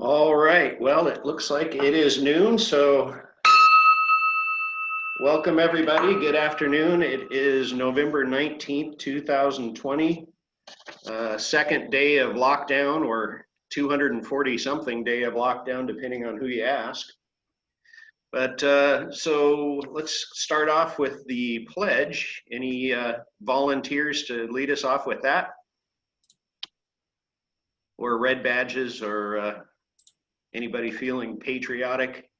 All right, well, it looks like it is noon, so welcome everybody. Good afternoon. It is November 19th, 2020, second day of lockdown, or 240 something day of lockdown, depending on who you ask. But so let's start off with the pledge. Any volunteers to lead us off with that? Or red badges, or anybody feeling patriotic?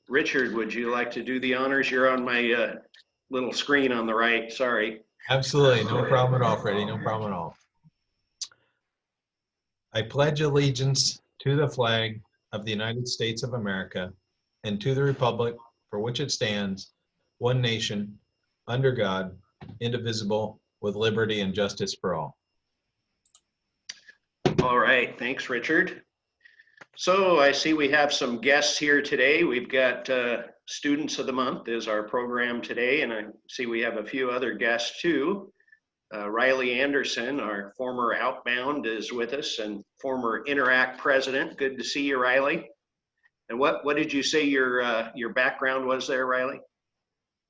Richard, would you like to do the honors? You're on my little screen on the right, sorry. Absolutely, no problem at all, Freddie, no problem at all. I pledge allegiance to the flag of the United States of America and to the republic for which it stands, one nation, under God, indivisible, with liberty and justice for all. All right, thanks, Richard. So I see we have some guests here today. We've got Students of the Month is our program today, and I see we have a few other guests too. Riley Anderson, our former Outbound, is with us, and former Interact president. Good to see you, Riley. And what did you say your background was there, Riley?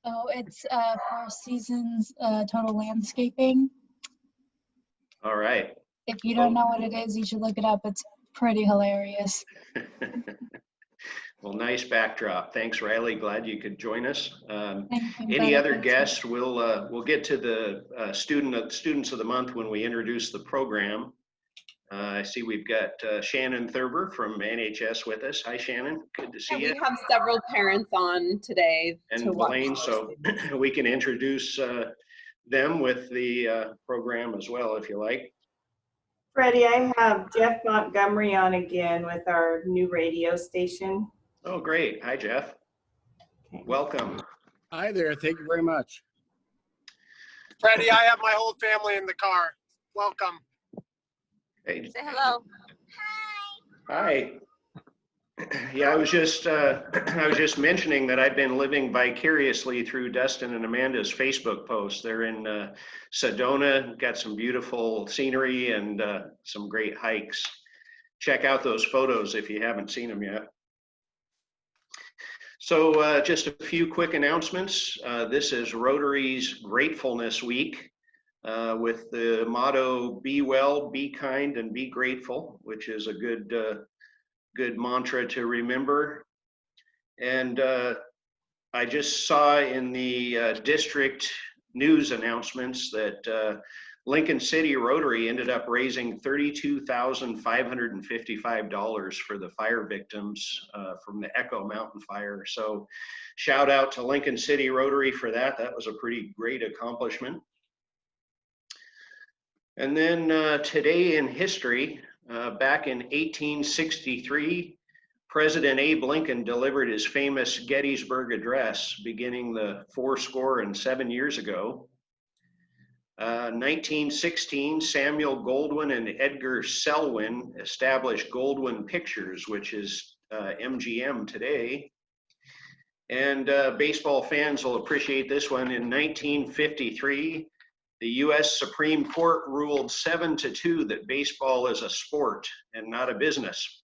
Oh, it's Four Seasons Total Landscaping. All right. If you don't know what it is, you should look it up. It's pretty hilarious. Well, nice backdrop. Thanks, Riley. Glad you could join us. Thank you. Any other guests? We'll get to the Students of the Month when we introduce the program. I see we've got Shannon Thurber from NHS with us. Hi, Shannon. Good to see you. We have several parents on today. And Blaine, so we can introduce them with the program as well, if you like. Freddie, I have Jeff Montgomery on again with our new radio station. Oh, great. Hi, Jeff. Okay. Welcome. Hi there. Thank you very much. Freddie, I have my whole family in the car. Welcome. Hey. Say hello. Hi. Yeah, I was just mentioning that I've been living vicariously through Dustin and Amanda's Facebook posts. They're in Sedona, got some beautiful scenery and some great hikes. Check out those photos if you haven't seen them yet. So just a few quick announcements. This is Rotary's Gratefulness Week with the motto, be well, be kind, and be grateful, which is a good mantra to remember. And I just saw in the district news announcements that Lincoln City Rotary ended up raising $32,555 for the fire victims from the Echo Mountain Fire. So shout out to Lincoln City Rotary for that. That was a pretty great accomplishment. And then today in history, back in 1863, President Abe Lincoln delivered his famous Gettysburg Address, beginning the 77 years ago. 1916, Samuel Goldwyn and Edgar Selwyn established Goldwyn Pictures, which is MGM today. And baseball fans will appreciate this one. In 1953, the U.S. Supreme Court ruled 7-2 that baseball is a sport and not a business.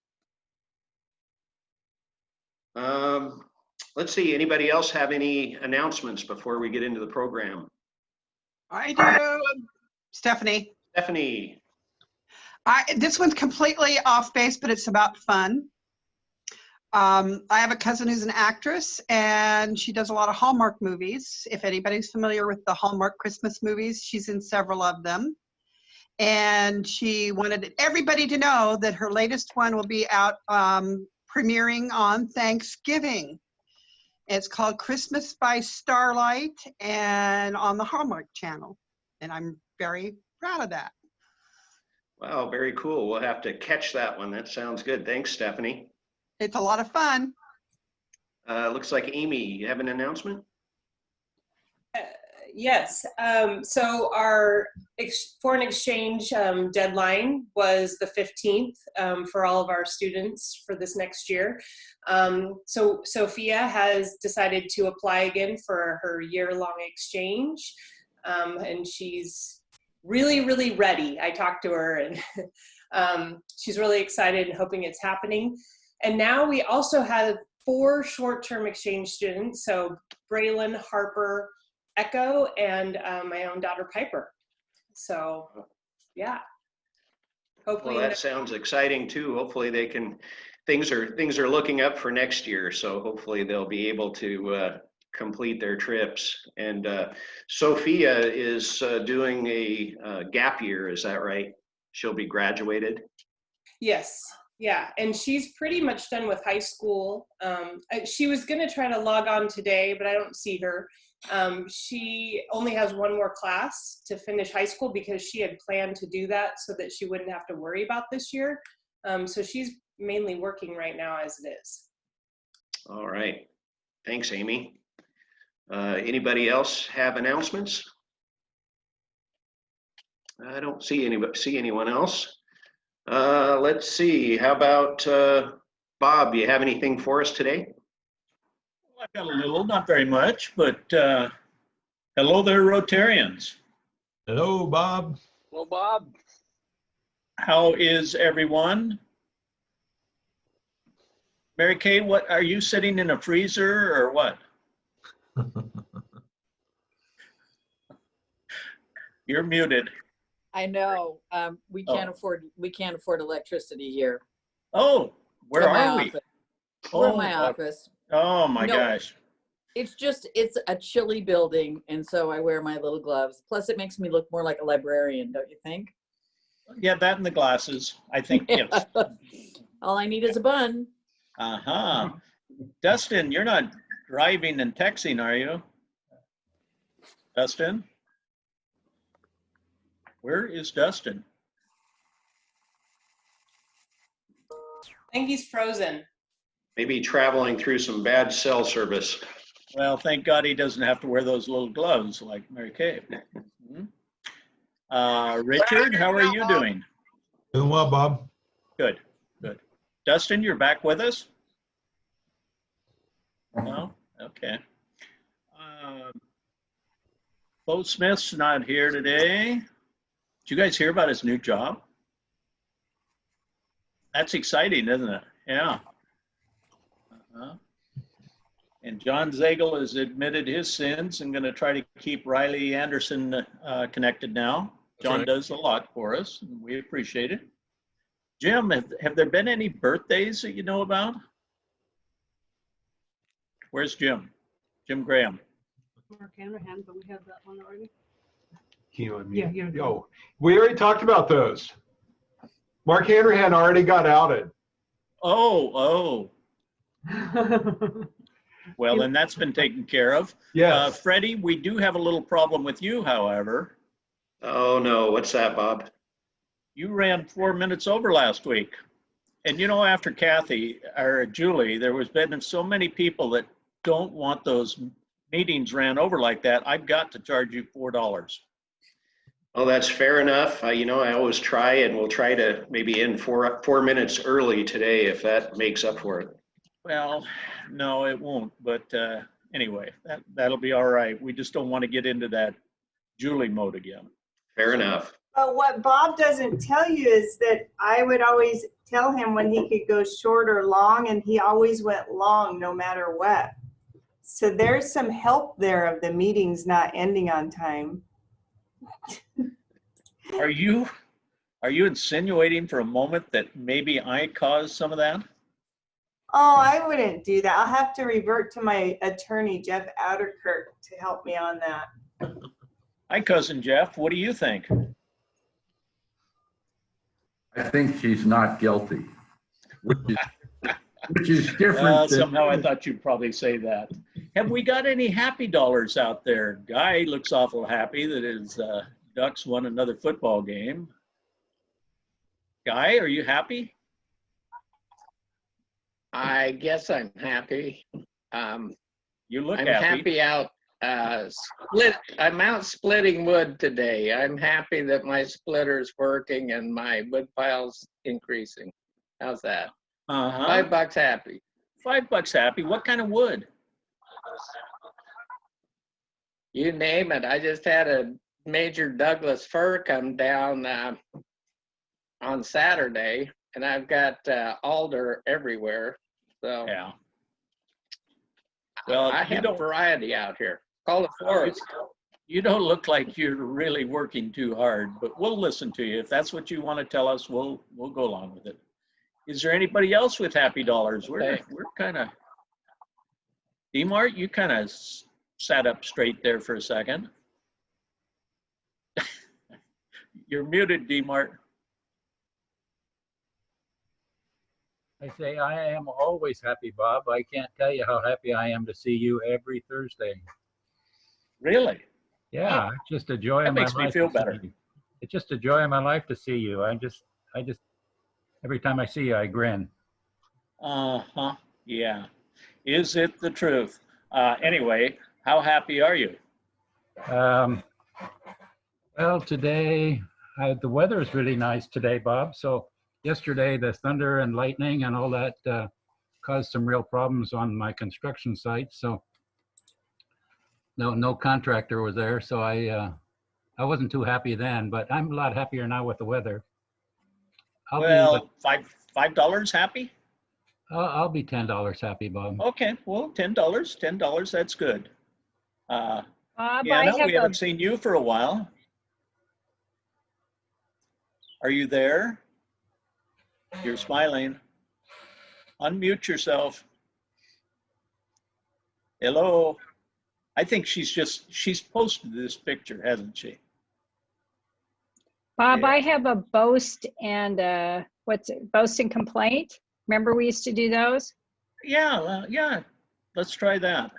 Let's see, anybody else have any announcements before we get into the program? I do. Stephanie. Stephanie. This one's completely off base, but it's about fun. I have a cousin who's an actress, and she does a lot of Hallmark movies. If anybody's familiar with the Hallmark Christmas movies, she's in several of them. And she wanted everybody to know that her latest one will be out premiering on Thanksgiving. It's called Christmas by Starlight and on the Hallmark Channel. And I'm very proud of that. Wow, very cool. We'll have to catch that one. That sounds good. Thanks, Stephanie. It's a lot of fun. Looks like Amy, you have an announcement? Yes. So our foreign exchange deadline was the 15th for all of our students for this next year. So Sophia has decided to apply again for her year-long exchange, and she's really, really ready. I talked to her and she's really excited and hoping it's happening. And now we also have 4 short-term exchange students. So Braylon, Harper, Echo, and my own daughter, Piper. So yeah, hopefully. Well, that sounds exciting too. Hopefully they can, things are looking up for next year. So hopefully they'll be able to complete their trips. And Sophia is doing a gap year, is that right? She'll be graduated? Yes, yeah, and she's pretty much done with high school. She was gonna try to log on today, but I don't see her. She only has 1 more class to finish high school because she had planned to do that so that she wouldn't have to worry about this year. So she's mainly working right now as it is. All right. Thanks, Amy. Anybody else have announcements? I don't see anyone else. Let's see. How about Bob? Do you have anything for us today? I've got a little, not very much, but hello there, Rotarians. Hello, Bob. Well, Bob. How is everyone? Mary Kay, what are you sitting in a freezer or what? You're muted. I know. We can't afford electricity here. Oh, where are we? We're in my office. Oh my gosh. It's a chilly building, and so I wear my little gloves. Plus, it makes me look more like a librarian, don't you think? Yeah, that and the glasses, I think. Yes. All I need is a bun. Uh-huh. Dustin, you're not driving and texting, are you? Dustin? Where is Dustin? I think he's frozen. Maybe traveling through some bad cell service. Well, thank God he doesn't have to wear those little gloves like Mary Kay. Richard, how are you doing? Doing well, Bob. Good, good. Dustin, you're back with us? No? Okay. Bo Smith's not here today. Did you guys hear about his new job? That's exciting, isn't it? Yeah. And John Zagel has admitted his sins and going to try to keep Riley Anderson connected now. John does a lot for us, and we appreciate it. Jim, have there been any birthdays that you know about? Where's Jim? Jim Graham. Mark Hanrahan, but we have that one already. Yeah. Yo, we already talked about those. Mark Hanrahan already got outed. Oh. Well, then that's been taken care of. Yeah. Freddie, we do have a little problem with you, however. Oh no, what's that, Bob? You ran 4 minutes over last week. And you know, after Kathy, or Julie, there was been so many people that don't want those meetings ran over like that. I've got to charge you $4. Oh, that's fair enough. I always try, and we'll try to maybe end 4 minutes early today if that makes up for it. Well, no, it won't. But anyway, that'll be all right. We just don't want to get into that Julie mode again. Fair enough. But what Bob doesn't tell you is that I would always tell him when he could go short or long, and he always went long no matter what. So there's some help there of the meetings not ending on time. Are you insinuating for a moment that maybe I caused some of that? Oh, I wouldn't do that. I'll have to revert to my attorney, Jeff Ouderkirk, to help me on that. Hi, Cousin Jeff. What do you think? I think she's not guilty, which is different. Somehow I thought you'd probably say that. Have we got any happy dollars out there? Guy looks awful happy that his Ducks won another football game. Guy, are you happy? I guess I'm happy. You look I'm happy. happy out. I'm out splitting wood today. I'm happy that my splitter's working and my wood pile's increasing. How's that? $5 happy. $5 happy. What kind of wood? You name it. I just had a Major Douglas fir come down on Saturday, and I've got alder everywhere. So Yeah. Well, I you have don't variety out here. Call it forest. You don't look like you're really working too hard, but we'll listen to you. If that's what you want to tell us, we'll go along with it. Is there anybody else with happy dollars? We're kind of, D-Mart, you kind of sat up straight there for a second. You're muted, D-Mart. I say I am always happy, Bob. I can't tell you how happy I am to see you every Thursday. Really? Yeah, it's just a joy That of my makes me life feel to see better. you. It's just a joy of my life to see you. I just every time I see you, I grin. Uh-huh. Yeah. Is it the truth? Anyway, how happy are you? Well, today the weather is really nice today, Bob. So yesterday the thunder and lightning and all that caused some real problems on my construction site. So no contractor was there, so I wasn't too happy then. But I'm a lot happier now with the weather. Well, $5 happy? I'll be $10 happy, Bob. Okay, well, $10, that's good. Bob, Anna, we haven't seen you for a while. Are you there? You're smiling. Unmute yourself. Hello. I think she's posted this picture, hasn't she? Bob, Yeah. I have a boast and boast and complaint. Remember we used to do those? Yeah, yeah. Let's try that.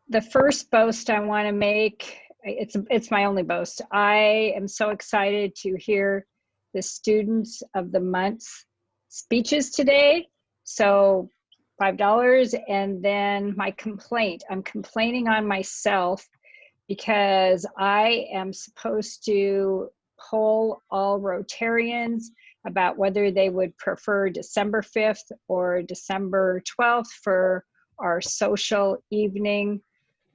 The first boast I want to make, it's my only boast. I am so excited to hear the students of the month's speeches today. So $5. And then my complaint, I'm complaining on myself because I am supposed to poll all Rotarians about whether they would prefer December 5th or December 12th for our social evening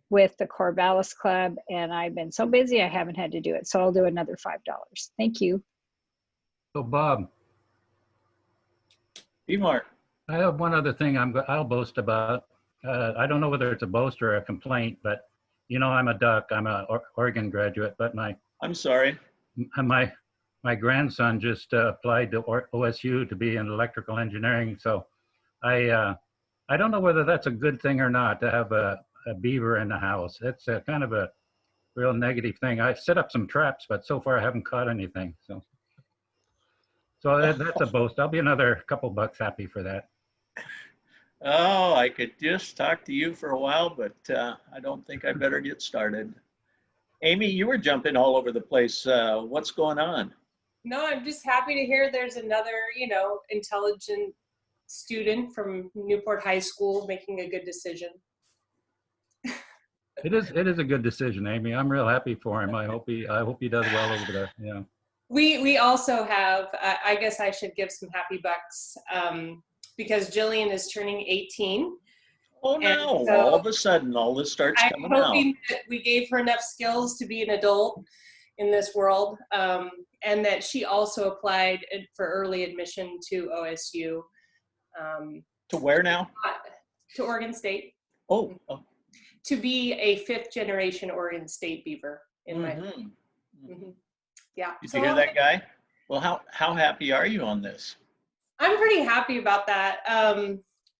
with the Corvallis Club. And I've been so busy, I haven't had to do it. So I'll do another $5. Thank you. So Bob, D-Mart. I have one other thing I'll boast about. I don't know whether it's a boast or a complaint, but you know, I'm a duck. I'm an Oregon graduate, but I'm sorry. My grandson just applied to OSU to be in electrical engineering. So I don't know whether that's a good thing or not to have a beaver in the house. It's a kind of a real negative thing. I've set up some traps, but so far I haven't caught anything. So that's a boast. I'll be another couple bucks happy for that. Oh, I could just talk to you for a while, but I don't think I better get started. Amy, you were jumping all over the place. What's going on? No, I'm just happy to hear there's another, intelligent student from Newport High School making a good decision. It is a good decision, Amy. I'm real happy for him. I hope he does well over there. Yeah. We also have, I guess I should give some happy bucks because Jillian is turning 18. Oh no, so all of a sudden all this starts coming out. I'm hoping that we gave her enough skills to be an adult in this world, and that she also applied for early admission to OSU. To where now? To Oregon State. Oh. To be a 5th generation Oregon State Beaver in my family. Yeah. Did you hear that, guy? Well, how happy are you on this? I'm pretty happy about that.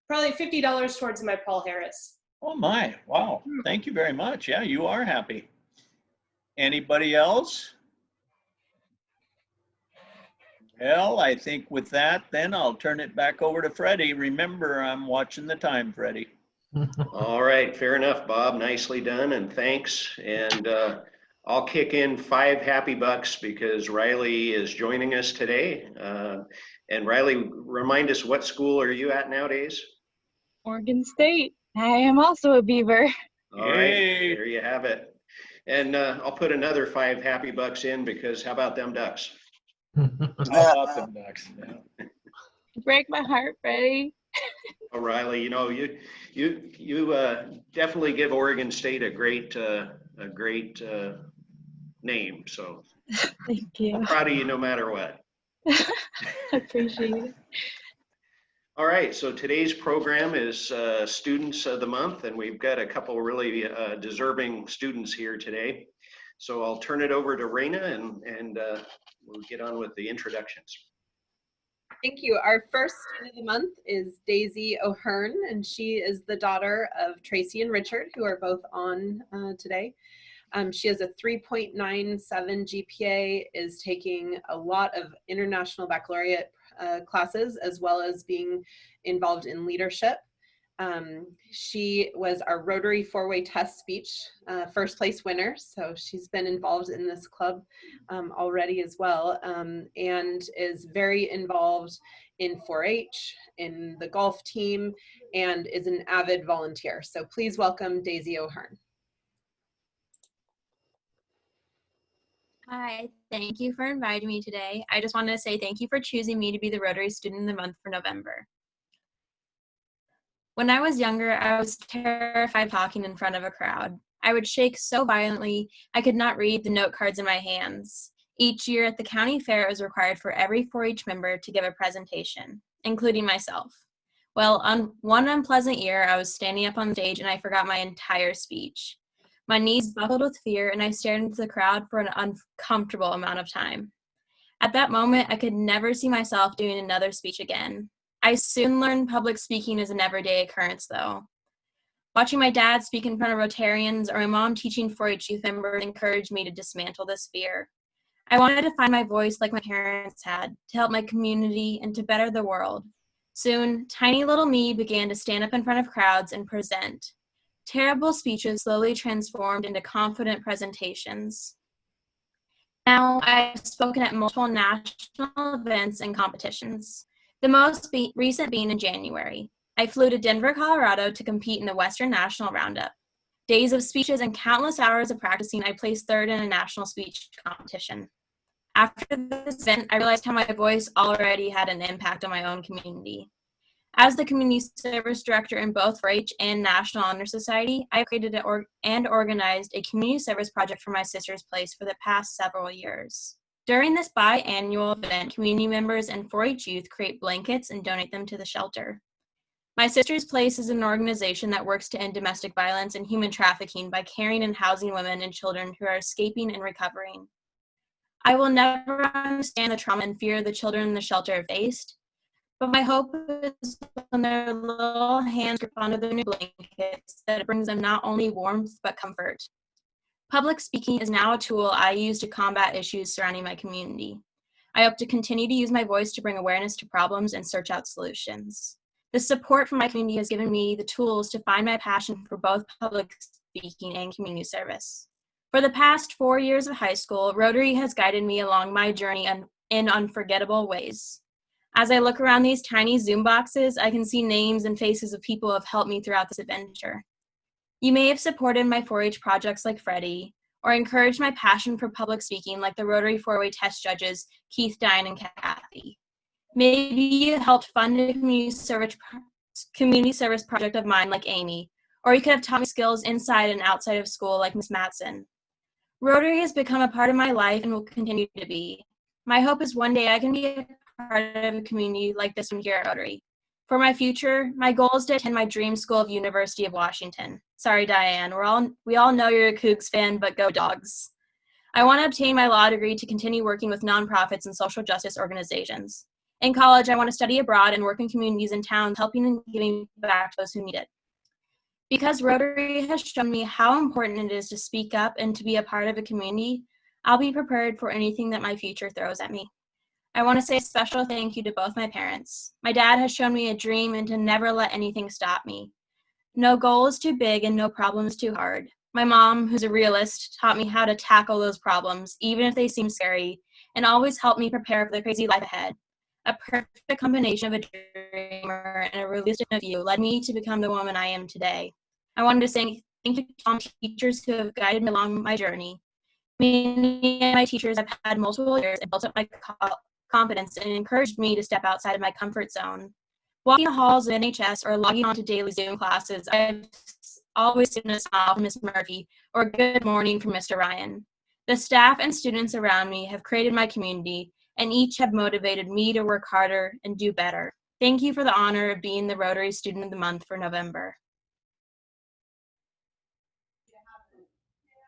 Probably $50 towards my Paul Harris. Oh my, wow. Thank you very much. Yeah, you are happy. Anybody else? Well, I think with that, then I'll turn it back over to Freddie. Remember, I'm watching the time, Freddie. All right, fair enough, Bob. Nicely done, and thanks. And I'll kick in 5 happy bucks because Riley is joining us today. And Riley, remind us, what school are you at nowadays? Oregon State. I am also a Beaver. All right, there you have it. And I'll put another 5 happy bucks in because how about them Ducks? How about them Ducks? Yeah. Break my heart, Freddie. Oh, Riley, you definitely give Oregon State a great a great name. So Thank you. I'm proud of you no matter what. Appreciate it. All right, so today's program is Students of the Month, and we've got a couple really deserving students here today. So I'll turn it over to Raina, and we'll get on with the introductions. Thank you. Our first student of the month is Daisy O'Hearn, and she is the daughter of Tracy and Richard, who are both on today. She has a 3.97 GPA, is taking a lot of international baccalaureate classes, as well as being involved in leadership. She was our Rotary four-way test speech first place winner, so she's been involved in this club already as well, and is very involved in 4-H, in the golf team, and is an avid volunteer. So please welcome Daisy O'Hearn. Hi, thank you for inviting me today. I just wanted to say thank you for choosing me to be the Rotary Student of the Month for November. When I was younger, I was terrified talking in front of a crowd. I would shake so violently, I could not read the note cards in my hands. Each year at the county fair, it was required for every 4-H member to give a presentation, including myself. Well, on one unpleasant year, I was standing up on stage and I forgot my entire speech. My knees buckled with fear and I stared into the crowd for an uncomfortable amount of time. At that moment, I could never see myself doing another speech again. I soon learned public speaking is an everyday occurrence, though. Watching my dad speak in front of Rotarians or my mom teaching 4-H youth members encouraged me to dismantle this fear. I wanted to find my voice like my parents had, to help my community and to better the world. Soon, tiny little me began to stand up in front of crowds and present. Terrible speeches slowly transformed into confident presentations. Now, I've spoken at multiple national events and competitions. The most recent being in January. I flew to Denver, Colorado to compete in the Western National Roundup. Days of speeches and countless hours of practicing, I placed third in a national speech competition. After this event, I realized how my voice already had an impact on my own community. As the community service director in both 4-H and National Honor Society, I created and organized a community service project for my sister's place for the past several years. During this biannual event, community members and 4-H youth create blankets and donate them to the shelter. My Sister's Place is an organization that works to end domestic violence and human trafficking by caring and housing women and children who are escaping and recovering. I will never understand the trauma and fear the children in the shelter have faced, but my hope is when their little hands grip onto their new blankets that it brings them not only warmth but comfort. Public speaking is now a tool I use to combat issues surrounding my community. I hope to continue to use my voice to bring awareness to problems and search out solutions. The support from my community has given me the tools to find my passion for both public speaking and community service. For the past 4 years of high school, Rotary has guided me along my journey in unforgettable ways. As I look around these tiny Zoom boxes, I can see names and faces of people who have helped me throughout this adventure. You may have supported my 4-H projects like Freddie, or encouraged my passion for public speaking like the Rotary four-way test judges, Keith, Diane, and Kathy. Maybe you helped fund a community service project of mine like Amy, or you could have taught me skills inside and outside of school like Miss Matson. Rotary has become a part of my life and will continue to be. My hope is one day I can be a part of a community like this one here at Rotary. For my future, my goal is to attend my dream school of University of Washington. Sorry, Diane, we all know you're a Cougs fan, but go Dogs. I want to obtain my law degree to continue working with nonprofits and social justice organizations. In college, I want to study abroad and work in communities and towns, helping and giving back to those who need it. Because Rotary has shown me how important it is to speak up and to be a part of a community, I'll be prepared for anything that my future throws at me. I want to say a special thank you to both my parents. My dad has shown me a dream and to never let anything stop me. No goal is too big and no problem is too hard. My mom, who's a realist, taught me how to tackle those problems, even if they seem scary, and always helped me prepare for the crazy life ahead. A perfect combination of a dreamer and a realistic view led me to become the woman I am today. I wanted to say thank you to all teachers who have guided me along my journey. Many of my teachers have had multiple years and built up my confidence and encouraged me to step outside of my comfort zone. Walking the halls of NHS or logging on to daily Zoom classes, I've always soon a smile from Miss Murphy, or good morning from Mr. Ryan. The staff and students around me have created my community, and each have motivated me to work harder and do better. Thank you for the honor of being the Rotary Student of the Month for November.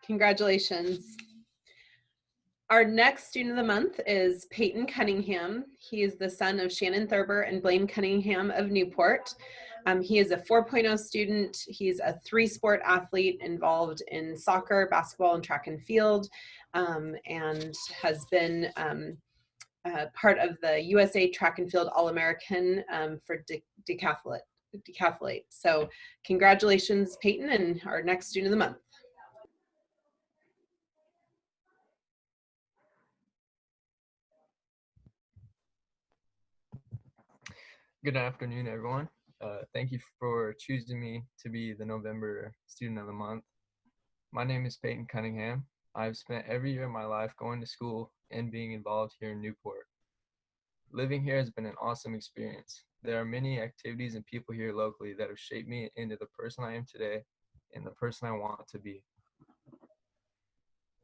Congratulations. Our next student of the month is Payton Cunningham. He is the son of Shannon Thurber and Blaine Cunningham of Newport. He is a 4.0 student. He's a 3-sport athlete involved in soccer, basketball, and track and field, and has been part of the USA Track and Field All-American for decathlete. So congratulations, Payton, and our next student of the month. Good afternoon, everyone. Thank you for choosing me to be the November Student of the Month. My name is Payton Cunningham. I've spent every year of my life going to school and being involved here in Newport. Living here has been an awesome experience. There are many activities and people here locally that have shaped me into the person I am today and the person I want to be.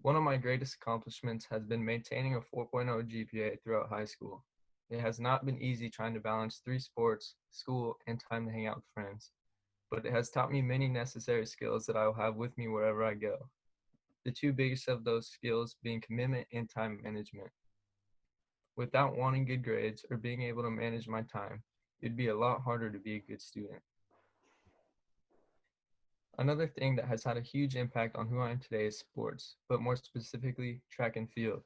One of my greatest accomplishments has been maintaining a 4.0 GPA throughout high school. It has not been easy trying to balance 3 sports, school, and time to hang out with friends, but it has taught me many necessary skills that I will have with me wherever I go. The 2 biggest of those skills being commitment and time management. Without wanting good grades or being able to manage my time, it'd be a lot harder to be a good student. Another thing that has had a huge impact on who I am today is sports, but more specifically, track and field.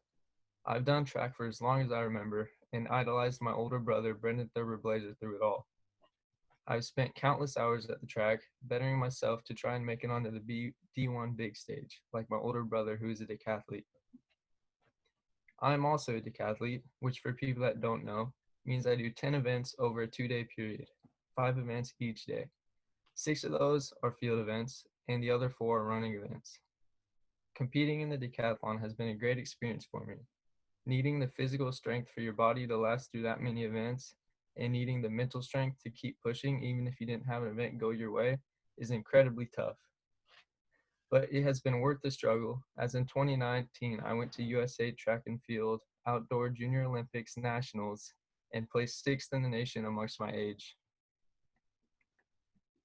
I've done track for as long as I remember and idolized my older brother, Brendan Thurber Blazer, through it all. I've spent countless hours at the track, bettering myself to try and make it onto the D1 big stage, like my older brother who is a decathlete. I'm also a decathlete, which for people that don't know, means I do 10 events over a 2-day period, 5 events each day. 6 of those are field events, and the other 4 are running events. Competing in the decathlon has been a great experience for me. Needing the physical strength for your body to last through that many events and needing the mental strength to keep pushing even if you didn't have an event go your way is incredibly tough. But it has been worth the struggle, as in 2019 I went to USA Track and Field Outdoor Junior Olympics Nationals and placed 6th in the nation amongst my age.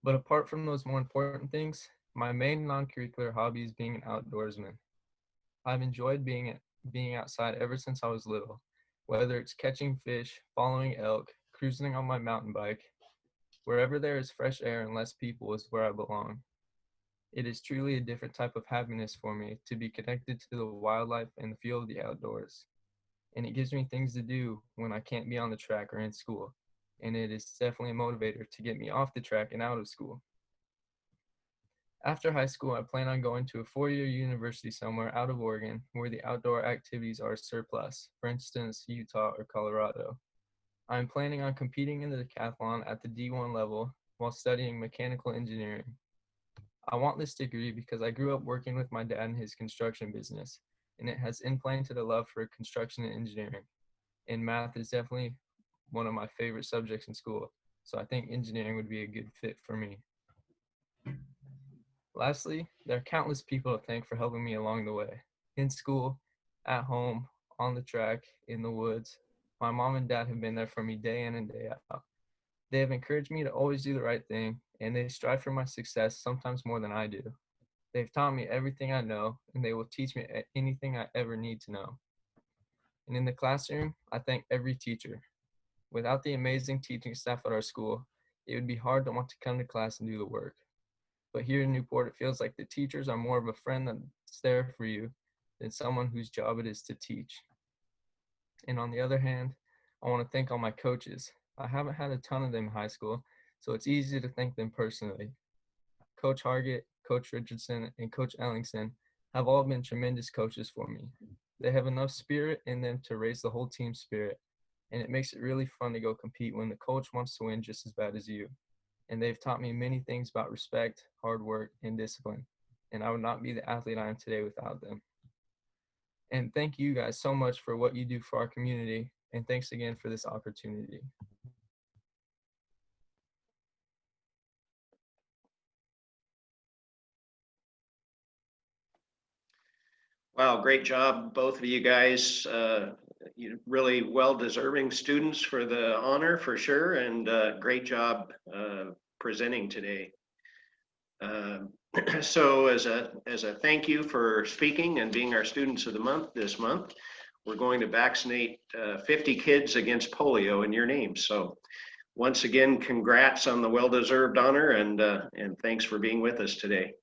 But apart from those more important things, my main non-curricular hobby is being an outdoorsman. I've enjoyed being outside ever since I was little, whether it's catching fish, following elk, cruising on my mountain bike. Wherever there is fresh air and less people is where I belong. It is truly a different type of happiness for me to be connected to the wildlife and the feel of the outdoors. And it gives me things to do when I can't be on the track or in school. And it is definitely a motivator to get me off the track and out of school. After high school, I plan on going to a 4-year university somewhere out of Oregon where the outdoor activities are surplus, for instance, Utah or Colorado. I'm planning on competing in the decathlon at the D1 level while studying mechanical engineering. I want this degree because I grew up working with my dad in his construction business, and it has implanted a love for construction and engineering. And math is definitely one of my favorite subjects in school, so I think engineering would be a good fit for me. Lastly, there are countless people to thank for helping me along the way. In school, at home, on the track, in the woods. My mom and dad have been there for me day in and day out. They have encouraged me to always do the right thing, and they strive for my success sometimes more than I do. They've taught me everything I know, and they will teach me anything I ever need to know. And in the classroom, I thank every teacher. Without the amazing teaching staff at our school, it would be hard to want to come to class and do the work. But here in Newport, it feels like the teachers are more of a friend that's there for you than someone whose job it is to teach. And on the other hand, I want to thank all my coaches. I haven't had a ton of them in high school, so it's easy to thank them personally. Coach Hargett, Coach Richardson, and Coach Ellingson have all been tremendous coaches for me. They have enough spirit in them to raise the whole team's spirit, and it makes it really fun to go compete when the coach wants to win just as bad as you. And they've taught me many things about respect, hard work, and discipline, and I would not be the athlete I am today without them. And thank you guys so much for what you do for our community, and thanks again for this opportunity. Wow, great job, both of you guys. You really well-deserving students for the honor for sure, and great job presenting today. So as a thank you for speaking and being our students of the month this month, we're going to vaccinate 50 kids against polio in your name. So once again, congrats on the well-deserved honor, and thanks for being with us today.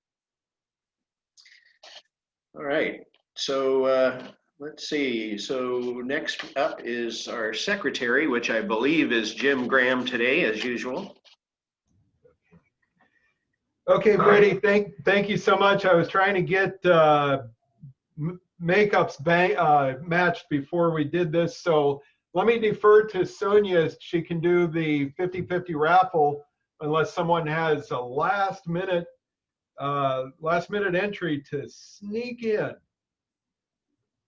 All right, so let's see. So next up is our secretary, which I believe is Jim Graham today, as usual. Okay, Freddie, thank you so much. I was trying to get makeups matched before we did this, so let me defer to Sonia. She can do the 50-50 raffle unless someone has a last minute entry to sneak in.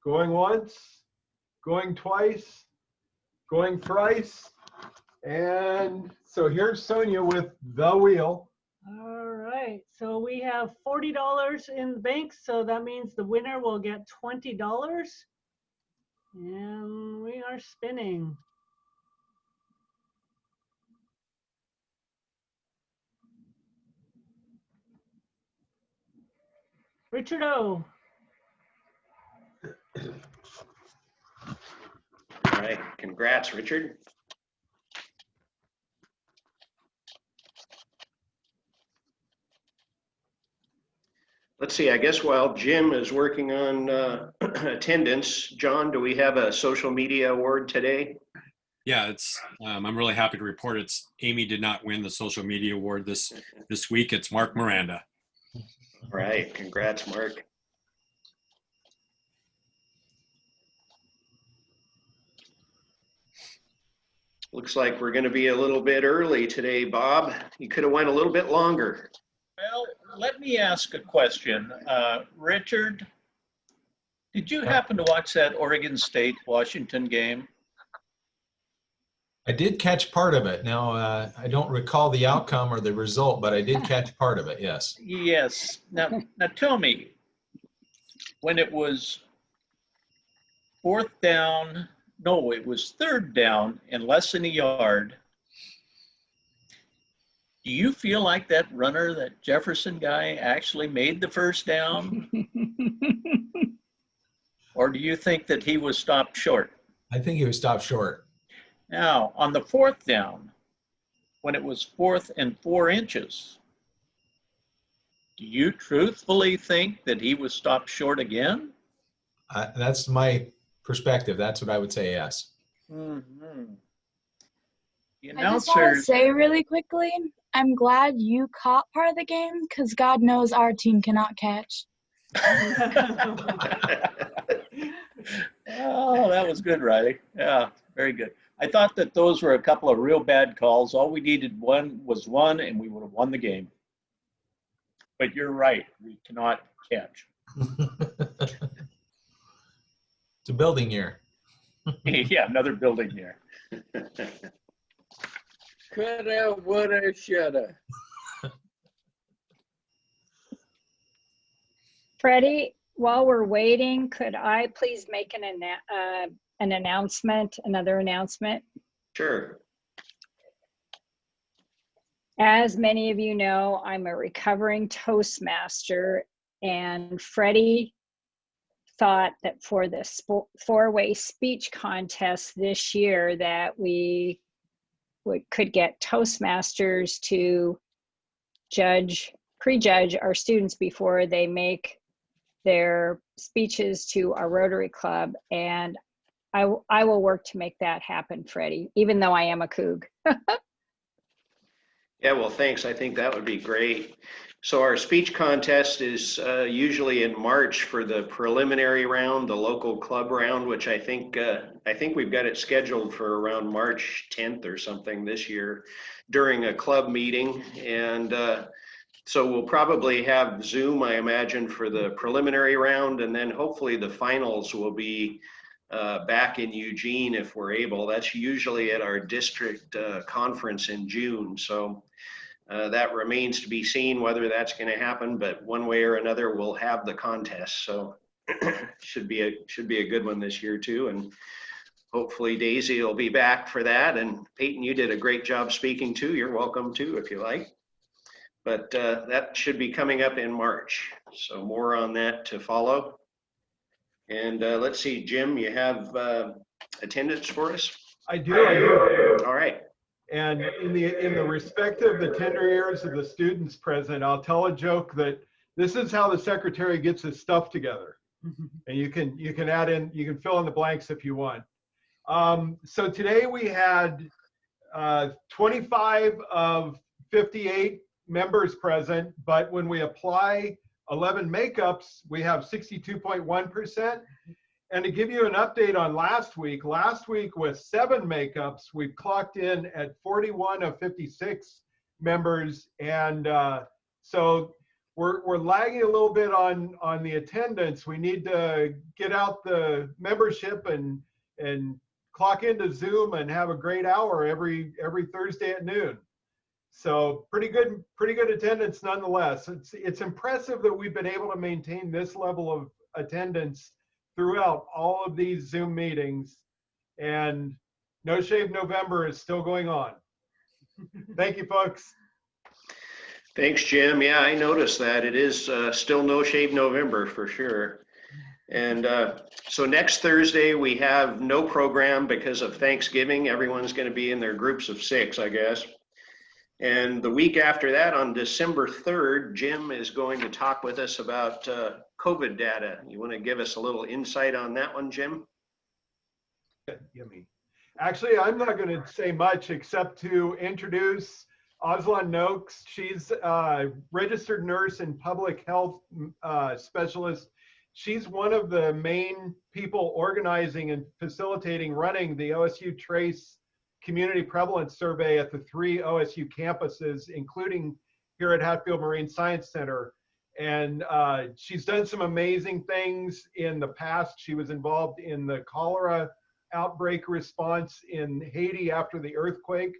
Going once, going twice, going thrice, and so here's Sonia with the wheel. All right, so we have $40 in the bank, so that means the winner will get $20. And we are spinning. Richard O. All right, congrats, Richard. Let's see, I guess while Jim is working on attendance, John, do we have a social media award today? Yeah, it's. I'm really happy to report Amy did not win the social media award this week. It's Mark Miranda. All right, congrats, Mark. Looks like we're going to be a little bit early today, Bob. You could have went a little bit longer. Well, let me ask a question. Richard, did you happen to watch that Oregon State-Washington game? I did catch part of it. Now, I don't recall the outcome or the result, but I did catch part of it, yes. Yes. Now tell me, when it was it was third down and less than a yard, do you feel like that runner, that Jefferson guy, actually made the first down? Or do you think that he was stopped short? I think he was stopped short. Now, on the fourth down, when it was 4th and 4 inches, do you truthfully think that he was stopped short again? That's my perspective. That's what I would say, yes. Mm-hmm. I just want to say really quickly, I'm glad you caught part of the game because God knows our team cannot catch. Oh, that was good, Riley. Yeah, very good. I thought that those were a couple of real bad calls. All we needed was one, and we would have won the game. But you're right. We cannot catch. It's a building year. Yeah, another building year. Coulda, woulda, shoulda. Freddie, while we're waiting, could I please make an announcement, another announcement? Sure. As many of you know, I'm a recovering Toastmaster, and Freddie thought that for the four-way speech contest this year that we could get Toastmasters to prejudge our students before they make their speeches to our Rotary Club, and I will work to make that happen, Freddie, even though I am a Coug. Yeah, well, thanks. I think that would be great. So our speech contest is usually in March for the preliminary round, the local club round, which I think we've got it scheduled for around March 10th or something this year during a club meeting. And so we'll probably have Zoom, I imagine, for the preliminary round, and then hopefully the finals will be back in Eugene if we're able. That's usually at our district conference in June. So that remains to be seen whether that's going to happen, but one way or another, we'll have the contest. So should be a good one this year too. And hopefully Daisy will be back for that. And Payton, you did a great job speaking too. You're welcome too if you like. But that should be coming up in March. So more on that to follow. And let's see, Jim, you have attendance for us? I do. All right. And in the respect of the tender ears of the students present, I'll tell a joke that this is how the secretary gets his stuff together. And you can add in, you can fill in the blanks if you want. So today we had 25 of 58 members present, but when we apply 11 makeups, we have 62.1%. And to give you an update on last week with 7 makeups, we clocked in at 41 of 56 members. And so we're lagging a little bit on the attendance. We need to get out the membership and clock into Zoom and have a great hour every Thursday at noon. So pretty good attendance nonetheless. It's impressive that we've been able to maintain this level of attendance throughout all of these Zoom meetings, and No Shave November is still going on. Thank you, folks. Thanks, Jim. Yeah, I noticed that. It is still No Shave November for sure. And so next Thursday, we have no program because of Thanksgiving. Everyone's going to be in their groups of 6, I guess. And the week after that, on December 3rd, Jim is going to talk with us about COVID data. You want to give us a little insight on that one, Jim? Yummy. Actually, I'm not going to say much except to introduce Aslan Noakes. She's a registered nurse and public health specialist. She's one of the main people organizing and facilitating running the OSU Trace Community Prevalence Survey at the 3 OSU campuses, including here at Hatfield Marine Science Center. And she's done some amazing things in the past. She was involved in the cholera outbreak response in Haiti after the earthquake.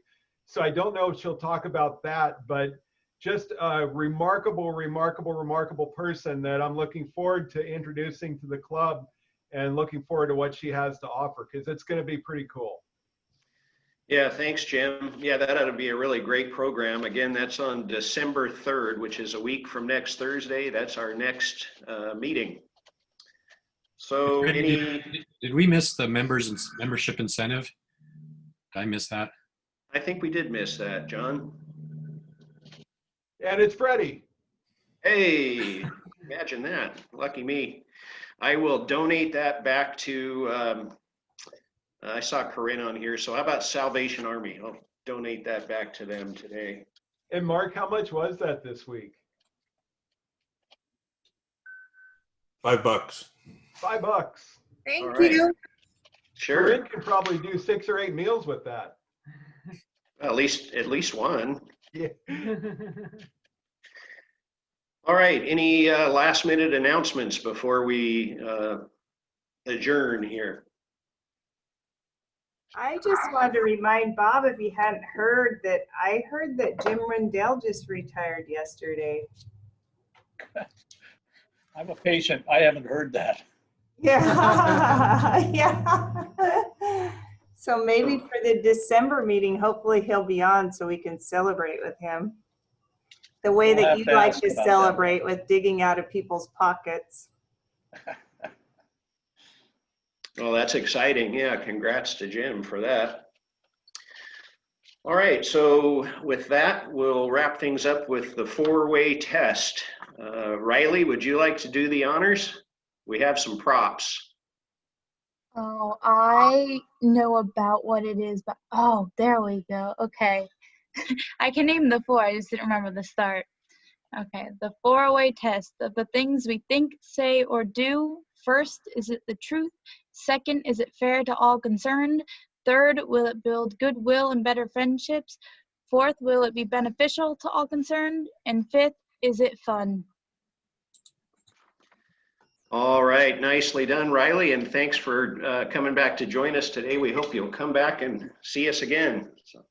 So I don't know if she'll talk about that, but just a remarkable person that I'm looking forward to introducing to the club and looking forward to what she has to offer, because it's going to be pretty cool. Yeah, thanks, Jim. Yeah, that ought to be a really great program. Again, that's on December 3rd, which is a week from next Thursday. That's our next meeting. So did we miss the membership incentive? Did I miss that? I think we did miss that, John. And it's Freddie. Hey, imagine that. Lucky me. I will donate that back to, I saw Corinne on here. So how about Salvation Army? I'll donate that back to them today. And Mark, how much was that this week? $5. $5. Thank you. Sure. Corinne can probably do 6 or 8 meals with that. At least one. Yeah. All right. Any last minute announcements before we adjourn here? I just wanted to remind Bob, if he hadn't heard, that I heard that Jim Rendell just retired yesterday. I'm a patient. I haven't heard that. Yeah. Yeah. So maybe for the December meeting, hopefully he'll be on so we can celebrate with him. The way We'll that have you to like ask to about celebrate with digging out of people's pockets. Well, that's exciting. Yeah, congrats to Jim for that. All right, so with that, we'll wrap things up with the 4-way test. Riley, would you like to do the honors? We have some props. Oh, I know about what it is, but oh, there we go. Okay. I can name the 4, I just didn't remember the start. Okay, the 4-way test of the things we think, say, or do. First, is it the truth? Second, is it fair to all concerned? Third, will it build goodwill and better friendships? Fourth, will it be beneficial to all concerned? And fifth, is it fun? All right, nicely done, Riley, and thanks for coming back to join us today. We hope you'll come back and see us again. So.